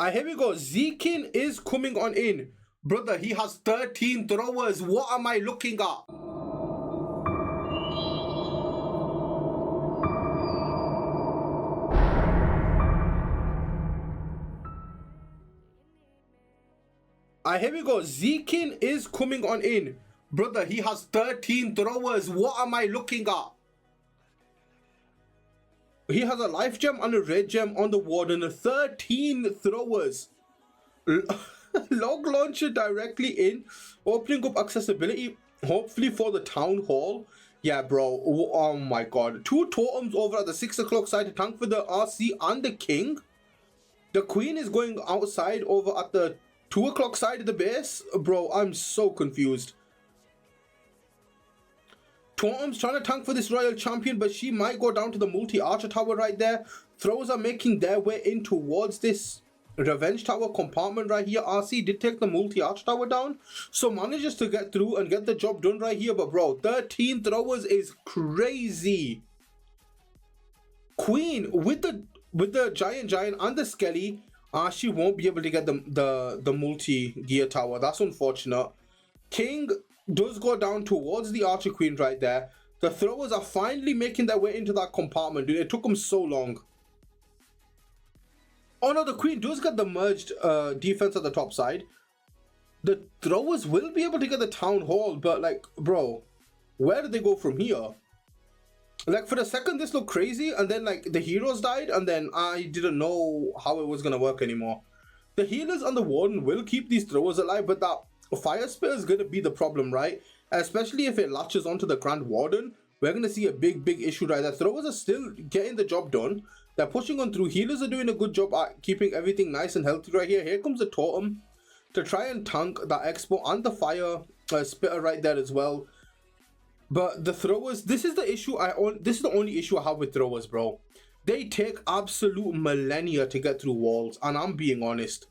Here we go. Zekin is coming on in. Brother, he has 13 throwers. What am I looking at? Here we go. Zekin is coming on in. Brother, he has 13 throwers. What am I looking at? He has a life gem and a red gem on the warden. 13 throwers. Log launcher directly in. Opening up accessibility. Hopefully for the town hall. Yeah, bro. Oh my god. 2 totems over at the 6 o'clock side to tank for the RC and the king. The queen is going outside over at the 2 o'clock side of the base. Bro, I'm so confused. Totem's trying to tank for this royal champion, but she might go down to the multi-archer tower right there. Throwers are making their way in towards this revenge tower compartment right here. RC did take the multi-archer tower down, so manages to get through and get the job done right here. But bro, 13 throwers is crazy. Queen with the giant and the skelly. She won't be able to get the multi-gear tower. That's unfortunate. King does go down towards the archer queen right there. The throwers are finally making their way into that compartment, dude. It took them so long. Oh no, the queen does get the merged defense at the top side. The throwers will be able to get the town hall, but like, bro, where do they go from here? Like, for the second this looked crazy, and then like the heroes died, and then I didn't know how it was gonna work anymore. The healers and the warden will keep these throwers alive, but that fire spear is gonna be the problem, right? Especially if it latches onto the grand warden. We're gonna see a big issue right there. Throwers are still getting the job done. They're pushing on through. Healers are doing a good job at keeping everything nice and healthy right here. Here comes the totem to try and tank that expo and the fire spitter right there as well. But the throwers, this is the issue this is the only issue I have with throwers, bro. They take absolute millennia to get through walls, and I'm being honest.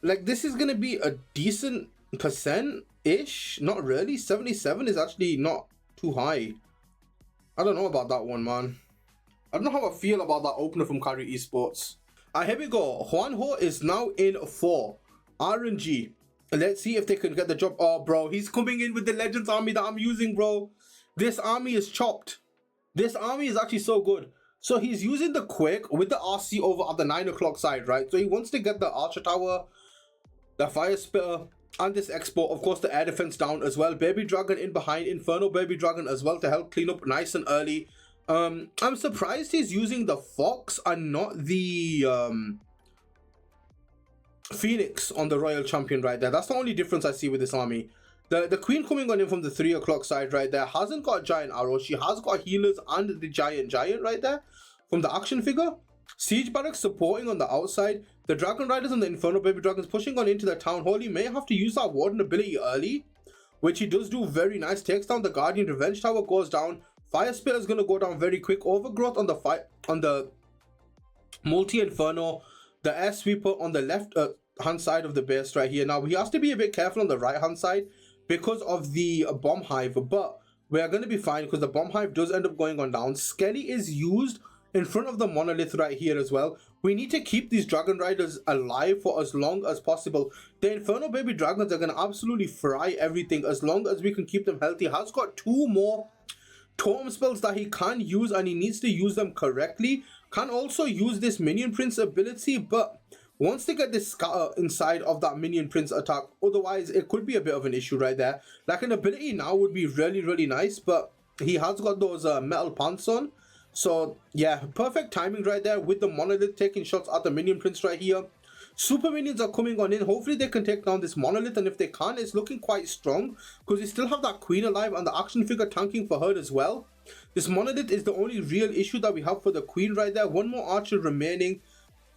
Like, this is gonna be a decent percent-ish. Not really. 77 is actually not too high. I don't know about that one, man. I don't know how I feel about that opener from Kyrie Esports. Here we go. Juanjo is now in for RNG. Let's see if they can get the job. Oh, bro, he's coming in with the Legends army that I'm using, bro. This army is chopped. This army is actually so good. So he's using the Quake with the RC over at the 9 o'clock side, right? So he wants to get the Archer Tower, the Fire Spitter, and this Expo. Of course, the air defense down as well. Baby Dragon in behind. Inferno Baby Dragon as well to help clean up nice and early. I'm surprised he's using the Fox and not the Phoenix on the Royal Champion right there. That's the only difference I see with this army. The Queen coming on in from the 3 o'clock side right there hasn't got giant arrows. She has got healers and the giant right there from the action figure. Siege Barracks supporting on the outside. The Dragon Riders and the Inferno Baby Dragons pushing on into the Town Hall. He may have to use that Warden ability early, which he does do very nice. Takes down the Guardian. Revenge Tower goes down. Fire Spitter is going to go down very quick. Overgrowth on the Multi-Inferno. The Air Sweeper on the left hand side of the base right here. Now, he has to be a bit careful on the right hand side because of the Bomb Hive, but we are going to be fine because the Bomb Hive does end up going on down. Skelly is used in front of the Monolith right here as well. We need to keep these Dragon Riders alive for as long as possible. The Inferno Baby Dragons are going to absolutely fry everything as long as we can keep them healthy. Has got 2 more totem spells that he can use, and he needs to use them correctly. Can also use this Minion Prince ability, but wants to get this scatter inside of that Minion Prince attack. Otherwise, it could be a bit of an issue right there. Like, an ability now would be really nice, but he has got those metal pants on. So, yeah, perfect timing right there with the Monolith taking shots at the Minion Prince right here. Super Minions are coming on in. Hopefully, they can take down this Monolith, and if they can, it's looking quite strong because we still have that Queen alive and the action figure tanking for her as well. This Monolith is the only real issue that we have for the Queen right there. 1 more Archer remaining.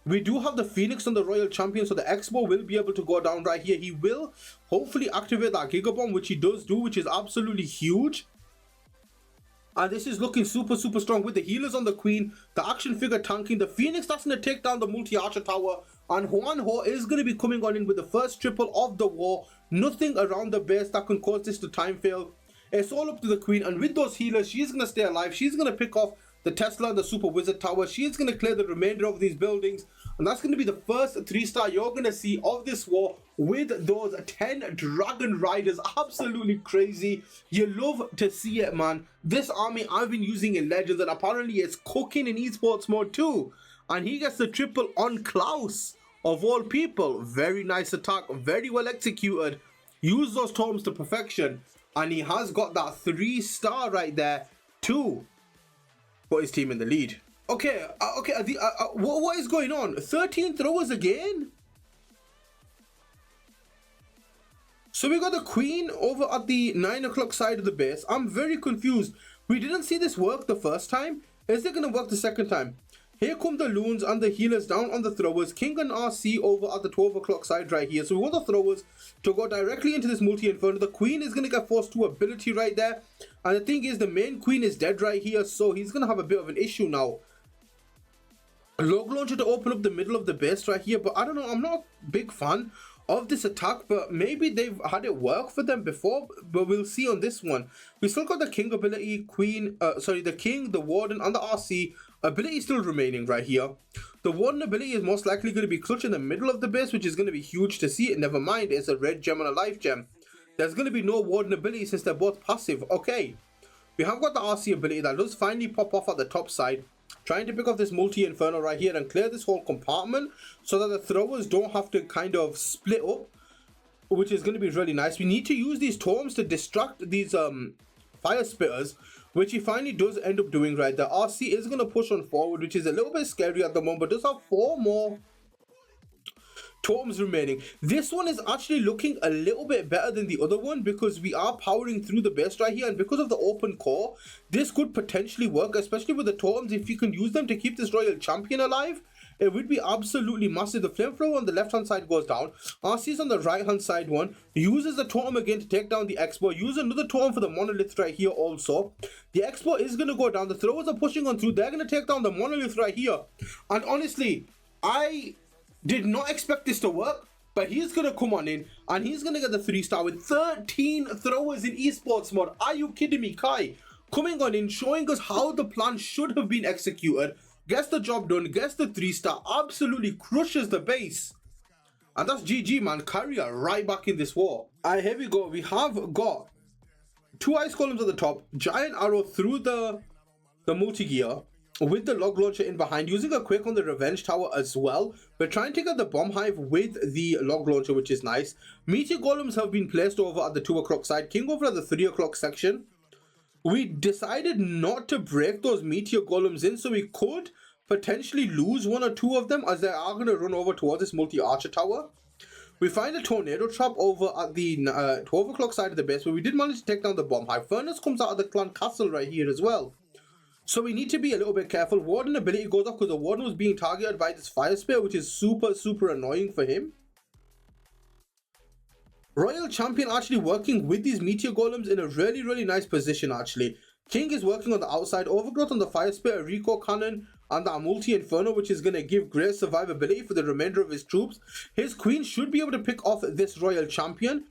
We do have the Phoenix on the Royal Champion, so the Expo will be able to go down right here. He will hopefully activate that Giga Bomb, which he does do, which is absolutely huge. And this is looking super strong with the healers on the Queen, the action figure tanking, the Phoenix that's going to take down the multi-archer tower, and Juanjo is going to be coming on in with the first triple of the war. Nothing around the base that can cause this to time fail. It's all up to the Queen, and with those healers, she's going to stay alive. She's going to pick off the Tesla and the Super Wizard Tower. She's going to clear the remainder of these buildings, And that's going to be the first 3-star you're going to see of this war with those 10 Dragon Riders. Absolutely crazy. You love to see it, man. This army I've been using in Legends, and apparently it's cooking in esports mode too. And he gets the triple on Klaus, of all people. Very nice attack, very well executed. Use those tomes to perfection. And he has got that 3-star right there to put his team in the lead. Okay, what is going on? 13 throwers again? So we got the queen over at the 9 o'clock side of the base. I'm very confused. We didn't see this work the first time. Is it going to work the second time? Here come the loons and the healers down on the throwers. King and RC over at the 12 o'clock side right here. So we want the throwers to go directly into this multi-inferno. The queen is going to get forced to ability right there. And the thing is, the main queen is dead right here. So he's going to have a bit of an issue now. Log launcher to open up the middle of the base right here. But I don't know, I'm not a big fan of this attack, but maybe they've had it work for them before, but we'll see on this one. We still got the king ability, the king, the warden, and the RC ability still remaining right here. The warden ability is most likely going to be clutch in the middle of the base, which is going to be huge to see it. Never mind, it's a red gem and a life gem. There's going to be no warden ability since they're both passive. Okay, we have got the RC ability that does finally pop off at the top side. Trying to pick off this multi-inferno right here and clear this whole compartment so that the throwers don't have to kind of split up, which is going to be really nice. We need to use these tomes to distract these fire spitters, which he finally does end up doing right there. RC is going to push on forward, which is a little bit scary at the moment, but does have 4 more totems remaining. This one is actually looking a little bit better than the other one because we are powering through the base right here, and because of the open core, this could potentially work, especially with the totems. If you can use them to keep this royal champion alive, it would be absolutely massive. The flamethrower on the left hand side goes down. RC's on the right hand side one, uses the totem again to take down the expo, use another totem for the monolith right here also. The expo is going to go down. The throwers are pushing on through. They're going to take down the monolith right here, and honestly, I did not expect this to work, but he's going to come on in and he's going to get the 3-star with 13 throwers in esports mode. Are you kidding me? Kai coming on in, showing us how the plan should have been executed, gets the job done, gets the 3-star, absolutely crushes the base. And that's GG, man. Carrier right back in this war. Alright, here we go. We have got 2 ice columns at the top, giant arrow through the multi-gear, with the log launcher in behind, using a quick on the revenge tower as well. We're trying to get the bomb hive with the log launcher, which is nice. Meteor golems have been placed over at the 2 o'clock side, king over at the 3 o'clock section. We decided not to break those meteor golems in, so we could potentially lose 1 or 2 of them as they are going to run over towards this multi-archer tower. We find a tornado trap over at the 12 o'clock side of the base, where we did manage to take down the bomb hive. Furnace comes out of the clan castle right here as well. So we need to be a little bit careful. Warden ability goes off because the warden was being targeted by this fire spear, which is super annoying for him. Royal champion actually working with these meteor golems in a really nice position actually. King is working on the outside, overgrowth on the fire spear, a Rico cannon, and that multi-inferno, which is going to give great survivability for the remainder of his troops. His queen should be able to pick off this royal champion,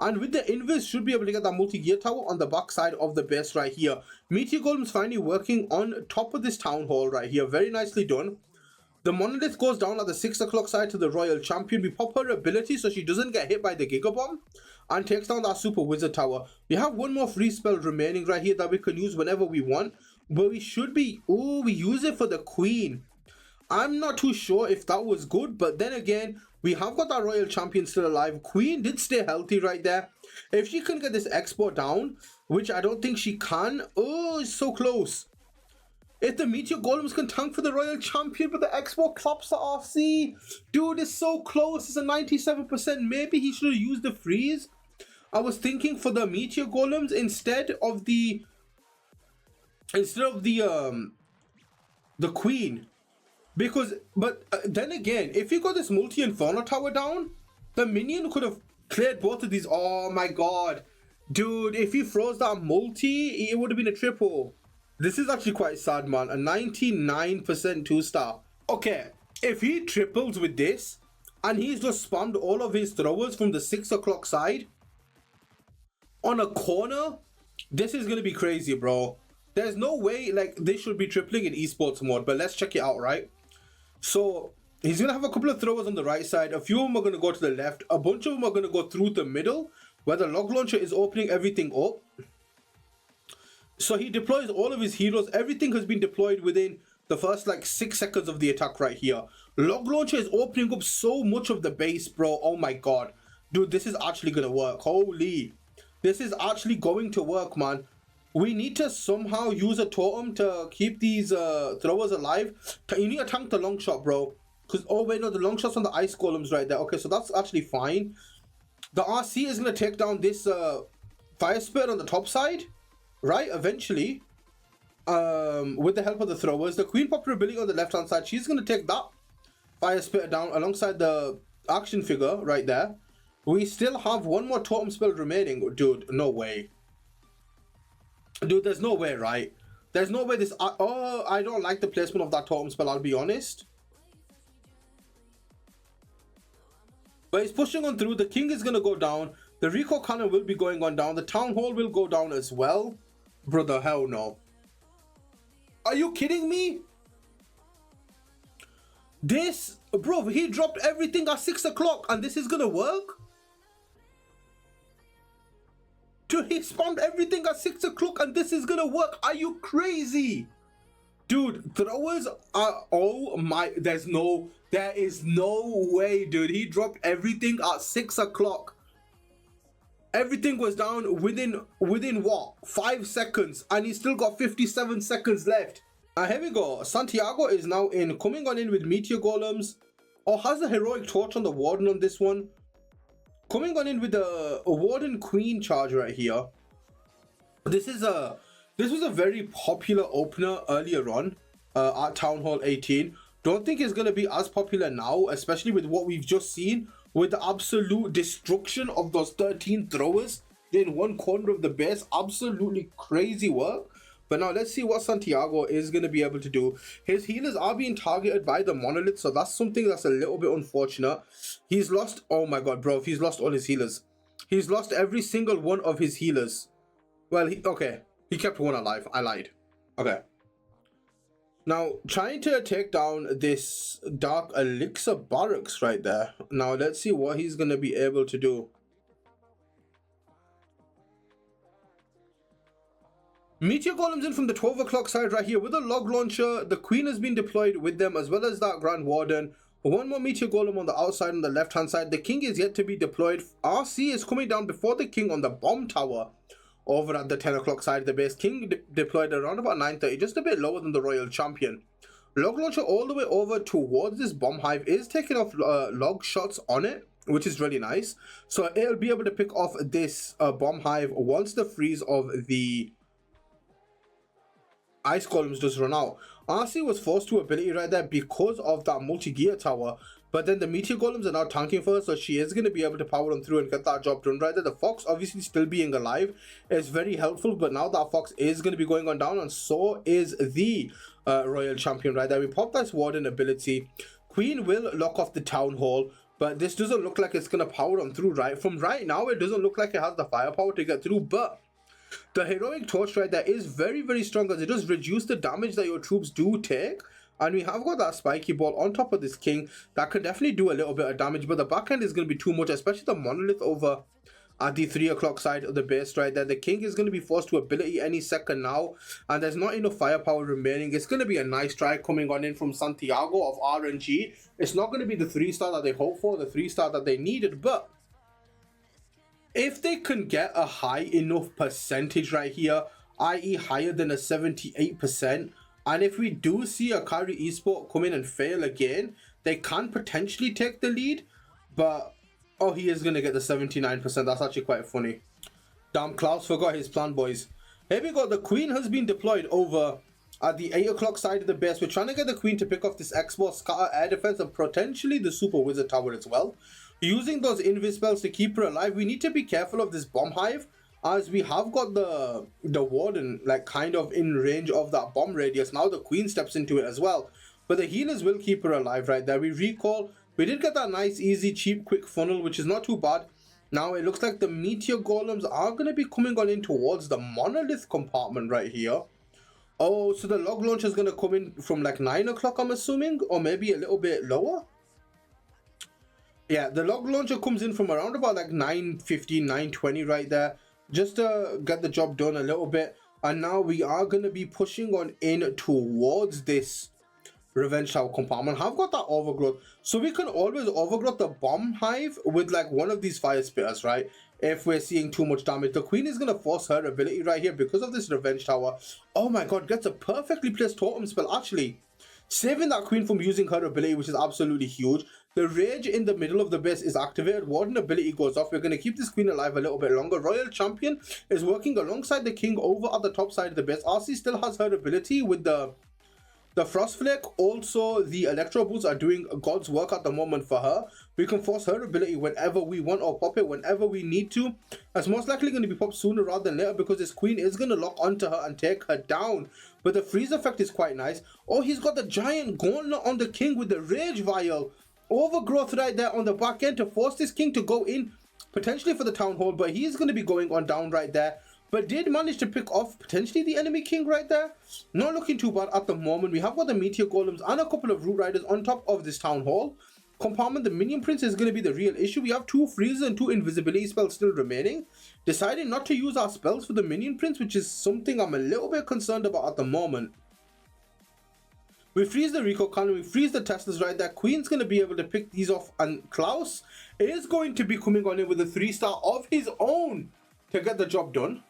and with the invis should be able to get that multi-gear tower on the back side of the base right here. Meteor golems finally working on top of this town hall right here. Very nicely done. The monolith goes down at the 6 o'clock side to the royal champion. We pop her ability so she doesn't get hit by the giga bomb and takes down that super wizard tower. We have 1 more free spell remaining right here that we can use whenever we want, but we should be, we use it for the queen. I'm not too sure if that was good, but then again, we have got that royal champion still alive. Queen did stay healthy right there. If she can get this expo down, which I don't think she can. Oh, it's so close. If the meteor golems can tank for the royal champion, but the expo claps the RC. Dude, it's so close. It's a 97%. Maybe he should have used the freeze. I was thinking for the meteor golems instead of the queen. Because, but then again, if you got this multi-inferno tower down, the minion could have cleared both of these. Oh my god. Dude, if he froze that multi, it would have been a triple. This is actually quite sad, man. A 99% 2-star. Okay, if he triples with this, and he's just spammed all of his throwers from the 6 o'clock side on a corner, this is going to be crazy, bro. There's no way, like, they should be tripling in esports mode, but let's check it out, right? So He's going to have a couple of throwers on the right side. A few of them are going to go to the left. A bunch of them are going to go through the middle, where the log launcher is opening everything up. So he deploys all of his heroes. Everything has been deployed within the first like 6 seconds of the attack right here. Log launcher is opening up so much of the base, bro. Oh my god. Dude, this is actually going to work. Holy. This is actually going to work, man. We need to somehow use a totem to keep these throwers alive. You need to tank the long shot, bro. Because, oh wait, no, the long shot's on the ice golems right there. Okay, so that's actually fine. The RC is going to take down this fire spirit on the top side, right? Eventually, with the help of the throwers. The queen popular ability on the left hand side, she's going to take that fire spirit down alongside the action figure right there. We still have one more totem spell remaining. Dude, no way. Dude, there's no way, right? There's no way this... oh, I don't like the placement of that totem spell, I'll be honest. But he's pushing on through. The king is going to go down. The recoil cannon will be going on down. The town hall will go down as well. Brother, hell no. Are you kidding me? This... Bro, he dropped everything at 6 o'clock and this is going to work? Dude, he spawned everything at 6 o'clock and this is gonna work. Are you crazy? Dude, throwers are... oh my... there is no way, dude. He dropped everything at 6 o'clock. Everything was down within what? 5 seconds. And he's still got 57 seconds left. Here we go. Santiago is now in. Coming on in with meteor golems. Oh, has the heroic torch on the warden on this one. Coming on in with the Warden Queen charge right here. This was a very popular opener earlier on at Town Hall 18. Don't think it's going to be as popular now, especially with what we've just seen with the absolute destruction of those 13 throwers in one corner of the base. Absolutely crazy work. But now let's see what Santiago is going to be able to do. His healers are being targeted by the monolith, so that's something that's a little bit unfortunate. He's lost... oh my god, bro. He's lost all his healers. He's lost every single one of his healers. Well, okay. He kept one alive. I lied. Okay. Now, trying to take down this Dark Elixir barracks right there. Now, let's see what he's going to be able to do. Meteor golems in from the 12 o'clock side right here with a log launcher. The queen has been deployed with them as well as that grand warden. One more meteor golem on the outside on the left hand side. The king is yet to be deployed. RC is coming down before the king on the bomb tower over at the 10 o'clock side of the base. King deployed around about 9:30, just a bit lower than the royal champion. Log launcher all the way over towards this bomb hive is taking off log shots on it, which is really nice. So it'll be able to pick off this bomb hive once the freeze of the ice golems does run out. RC was forced to ability right there because of that multi-gear tower, but then the meteor golems are now tanking for her, so she is going to be able to power them through and get that job done right there. The fox obviously still being alive is very helpful, but now that fox is going to be going on down, and so is the royal champion right there. We pop this warden ability. Queen will lock off the town hall, but this doesn't look like it's going to power them through. Right from right now, it doesn't look like it has the firepower to get through, but the heroic torch right there is very, very strong, as it does reduce the damage that your troops do take. And we have got that spiky ball on top of this king that can definitely do a little bit of damage, but the backhand is going to be too much, especially the monolith over at the 3 o'clock side of the base right there. The king is going to be forced to ability any second now, and there's not enough firepower remaining. It's going to be a nice try coming on in from Santiago of RNG. It's not going to be the 3-star that they hoped for, the 3-star that they needed, but if they can get a high enough percentage right here, i.e. higher than a 78%, and if we do see a Kyrie Esport come in and fail again, they can potentially take the lead. But, oh, he is going to get the 79%. That's actually quite funny. Damn, Klaus forgot his plan, boys. Here we go. The queen has been deployed over at the 8 o'clock side of the base. We're trying to get the queen to pick off this X-Ball, scatter air defense, and potentially the super wizard tower as well. Using those invis spells to keep her alive. We need to be careful of this bomb hive, as we have got the warden like kind of in range of that bomb radius. Now the queen steps into it as well, but the healers will keep her alive right there. We recall. We did get that nice, easy, cheap, quick funnel, which is not too bad. Now it looks like the meteor golems are going to be coming on in towards the monolith compartment right here. Oh, so the log launcher is going to come in from like 9 o'clock, I'm assuming? Or maybe a little bit lower? Yeah, the log launcher comes in from around about like 9:15, 9:20 right there. Just to get the job done a little bit. And now we are going to be pushing on in towards this Revenge Tower compartment. I've got that overgrowth. So we can always overgrowth the bomb hive with like one of these fire spitters, right? If we're seeing too much damage. The queen is going to force her ability right here because of this Revenge Tower. Oh my god, gets a perfectly placed totem spell. Actually, saving that queen from using her ability, which is absolutely huge. The rage in the middle of the base is activated. Warden ability goes off. We're going to keep this queen alive a little bit longer. Royal Champion is working alongside the king over at the top side of the base. RC still has her ability with the Frostflake. Also, the Electro Boots are doing God's work at the moment for her. We can force her ability whenever we want or pop it whenever we need to. It's most likely going to be popped sooner rather than later because this queen is going to lock onto her and take her down. But the freeze effect is quite nice. Oh, he's got the giant gauntlet on the king with the Rage Vial. Overgrowth right there on the back end to force this king to go in potentially for the Town Hall. But he's going to be going on down right there. But did manage to pick off potentially the enemy king right there. Not looking too bad at the moment. We have got the Meteor Golems and a couple of Root Riders on top of this Town Hall. Compartment, the Minion Prince is going to be the real issue. We have 2 freezes and 2 invisibility spells still remaining. Deciding not to use our spells for the Minion Prince, which is something I'm a little bit concerned about at the moment. We freeze the Rico Cannon, we freeze the Teslas right there. Queen's going to be able to pick these off, and Klaus is going to be coming on in with a 3-star of his own to get the job done.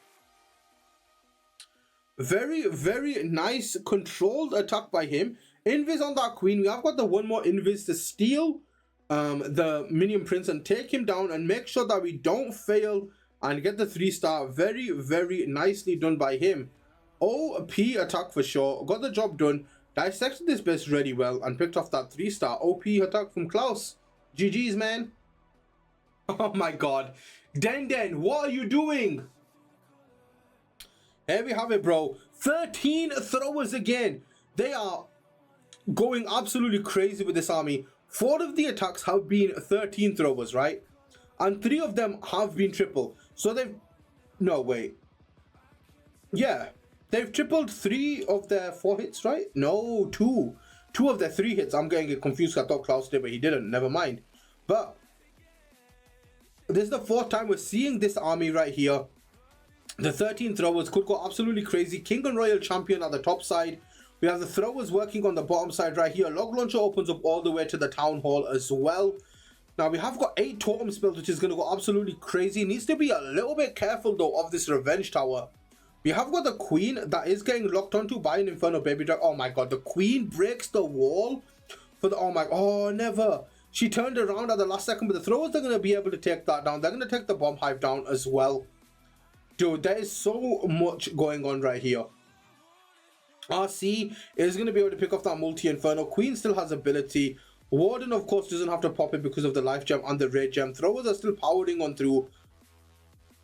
Very, very nice controlled attack by him. Invis on that queen. We have got the one more invis to steal the Minion Prince and take him down and make sure that we don't fail and get the 3-star. Very, very nicely done by him. OP attack for sure. Got the job done. Dissected this base really well and picked off that 3-star. OP attack from Klaus. GG's, man. Oh my god. Den, what are you doing? Here we have it, bro. 13 throwers again. They are going absolutely crazy with this army. 4 of the attacks have been 13 throwers, right? And 3 of them have been triple. So they've... No, wait. Yeah. They've tripled 3 of their 4 hits, right? No, 2. 2 of their 3 hits. I'm getting it confused. I thought Klaus did, but he didn't. Never mind. But this is the 4th time we're seeing this army right here. The 13 throwers could go absolutely crazy. King and Royal Champion at the top side. We have the throwers working on the bottom side right here. Log Launcher opens up all the way to the Town Hall as well. Now we have got 8 totem spells, which is going to go absolutely crazy. Needs to be a little bit careful though of this Revenge Tower. We have got the Queen that is getting locked onto by an Inferno Baby Dragon. Oh my god, the Queen breaks the wall for the... Oh, never. She turned around at the last second, but the throwers are going to be able to take that down. They're going to take the Bomb Hive down as well. Dude, there is so much going on right here. RC is going to be able to pick off that multi-inferno. Queen still has ability. Warden, of course, doesn't have to pop it because of the life gem and the rage gem. Throwers are still powering on through.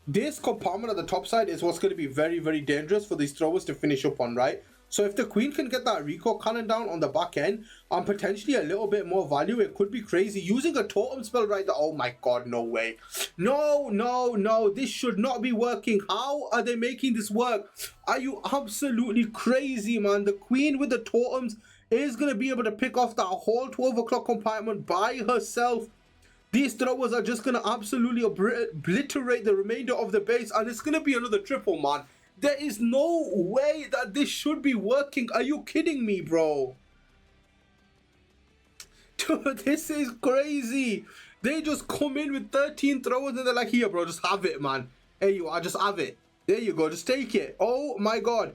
This compartment at the top side is what's going to be very, very dangerous for these throwers to finish up on, right? So if the Queen can get that Rico Cannon down on the back end and potentially a little bit more value, it could be crazy. Using a totem spell right there. Oh my god, no way. No, no, no. This should not be working. How are they making this work? Are you absolutely crazy, man? The Queen with the totems is going to be able to pick off that whole 12 o'clock compartment by herself. These throwers are just going to absolutely obliterate the remainder of the base, and it's going to be another triple, man. There is no way that this should be working. Are you kidding me, bro? Dude, this is crazy. They just come in with 13 throwers and they're like, here, bro, just have it, man. Here you are, just have it. There you go, just take it. Oh my god.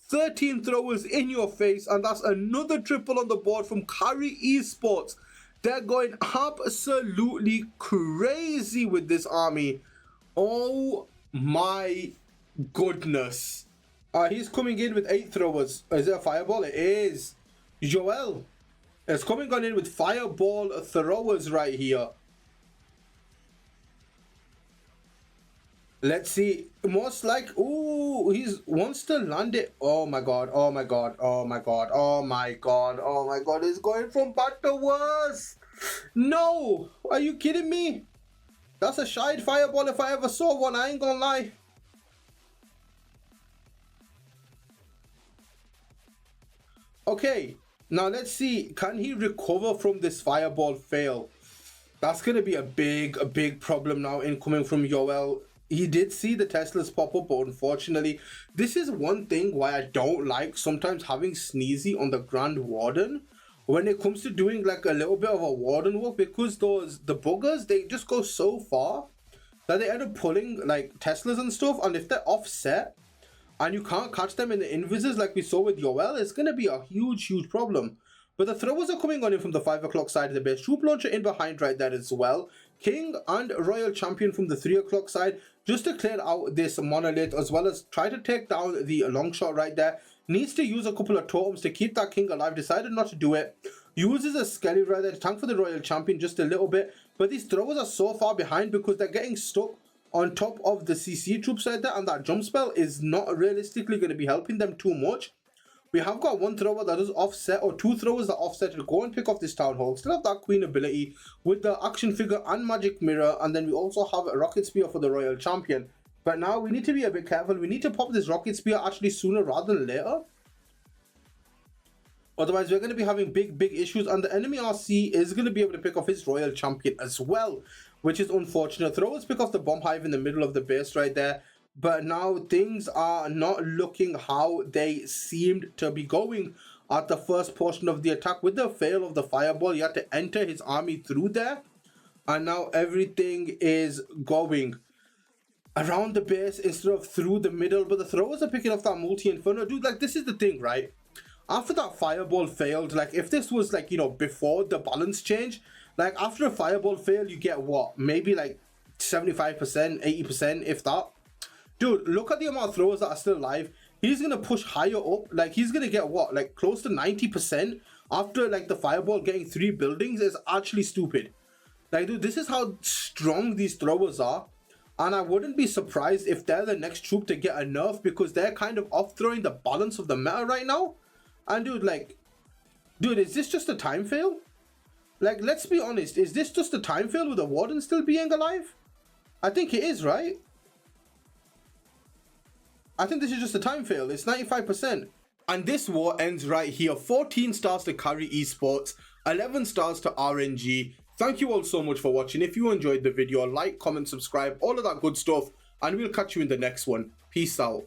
13 throwers in your face, and that's another triple on the board from Carry Esports. They're going absolutely crazy with this army. Oh my goodness. He's coming in with 8 throwers. Is it a fireball? It is. Joel is coming on in with fireball throwers right here. Let's see. Most like, ooh, he wants to land it. Oh my god, oh my god, oh my god, oh my god, oh my god. It's going from bad to worse. No, are you kidding me? That's a shied fireball if I ever saw one. I ain't gonna lie. Okay, now let's see. Can he recover from this fireball fail? That's going to be a big problem now incoming from Yoel. He did see the Teslas pop up, but unfortunately, this is one thing why I don't like sometimes having Sneezy on the Grand Warden when it comes to doing like a little bit of a Warden work, because the buggers, they just go so far that they end up pulling like Teslas and stuff, and if they're offset and you can't catch them in the invises like we saw with Yoel, it's going to be a huge problem. But the throwers are coming on in from the 5 o'clock side of the base. Troop launcher in behind right there as well. King and Royal Champion from the 3 o'clock side, just to clear out this monolith, as well as try to take down the long shot right there. Needs to use a couple of totems to keep that King alive. Decided not to do it. Uses a Skelly right there to tank for the Royal Champion just a little bit. But these throwers are so far behind because they're getting stuck on top of the CC troops right there. And that jump spell is not realistically going to be helping them too much. We have got one thrower that is offset, or two throwers that offset to go and pick off this Town Hall. Still have that Queen ability with the action figure and magic mirror, and then we also have a rocket spear for the Royal Champion. But now we need to be a bit careful. We need to pop this rocket spear actually sooner rather than later. Otherwise, we're going to be having big issues, and the enemy RC is going to be able to pick off his Royal Champion as well, which is unfortunate. Throwers pick off the bomb hive in the middle of the base right there. But now things are not looking how they seemed to be going at the first portion of the attack. With the fail of the fireball, he had to enter his army through there. And now everything is going around the base instead of through the middle. But the throwers are picking off that multi-inferno. Dude, like, this is the thing, right? After that fireball failed, like, if this was, like, you know, before the balance change, like, after a fireball fail, you get what? Maybe, like, 75%, 80%, if that. Dude, look at the amount of throwers that are still alive. He's going to push higher up. Like, he's going to get what? Like, close to 90% after, like, the fireball getting 3 buildings is actually stupid. Like, dude, this is how strong these throwers are. And I wouldn't be surprised if they're the next troop to get a nerf, because they're kind of off-throwing the balance of the meta right now. And, dude, like, dude, is this just a time fail? Like, let's be honest. Is this just a time fail with the Warden still being alive? I think it is, right? I think this is just a time fail. It's 95%. And this war ends right here. 14 stars to Carry Esports, 11 stars to RNG. Thank you all so much for watching. If you enjoyed the video, like, comment, subscribe, all of that good stuff. And we'll catch you in the next one. Peace out.